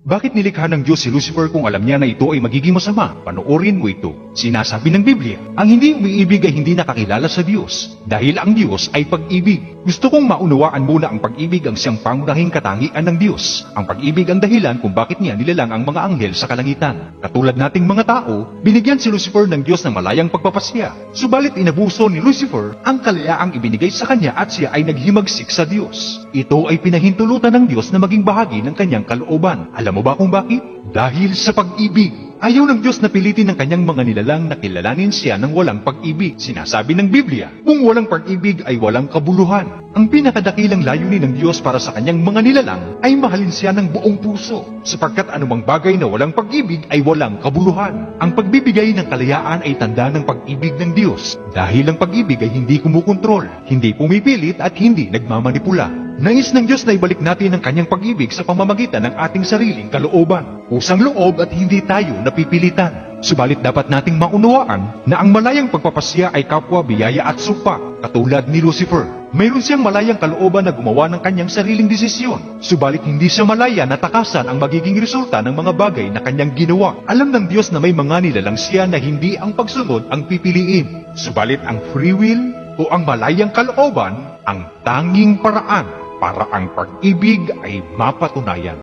Bakit nilikha ng Diyos si Lucifer kung alam niya na ito ay magiging masama? Panoorin mo ito. Sinasabi ng Biblia, ang hindi umiibig ay hindi nakakilala sa Diyos, dahil ang Diyos ay pag-ibig. Gusto kong maunawaan muna ang pag-ibig ang siyang pangunahing katangian ng Diyos. Ang pag-ibig ang dahilan kung bakit niya nilalang ang mga anghel sa kalangitan. Katulad nating mga tao, binigyan si Lucifer ng Diyos ng malayang pagpapasya. Subalit inabuso ni Lucifer ang kalayaang ibinigay sa kanya at siya ay naghimagsik sa Diyos. Ito ay pinahintulutan ng Diyos na maging bahagi ng kanyang kalooban. Alam mo ba kung bakit? Dahil sa pag-ibig. Ayaw ng Diyos na pilitin ng kanyang mga nilalang na kilalanin siya ng walang pag-ibig. Sinasabi ng Biblia, kung walang pag-ibig ay walang kabuluhan. Ang pinakadakilang layunin ng Diyos para sa kanyang mga nilalang ay mahalin siya ng buong puso, sapagkat anumang bagay na walang pag-ibig ay walang kabuluhan. Ang pagbibigay ng kalayaan ay tanda ng pag-ibig ng Diyos, dahil ang pag-ibig ay hindi kumukontrol, hindi pumipilit at hindi nagmamanipula. Nais ng Diyos na ibalik natin ang kanyang pag-ibig sa pamamagitan ng ating sariling kalooban. Pusang loob at hindi tayo napipilitan. Subalit dapat nating maunawaan na ang malayang pagpapasya ay kapwa biyaya at sumpa, katulad ni Lucifer. Mayroon siyang malayang kalooban na gumawa ng kanyang sariling desisyon. Subalit hindi siya malaya na takasan ang magiging resulta ng mga bagay na kanyang ginawa. Alam ng Diyos na may mga nilalang siya na hindi ang pagsunod ang pipiliin. Subalit ang free will o ang malayang kalooban ang tanging paraan para ang pag-ibig ay mapatunayan.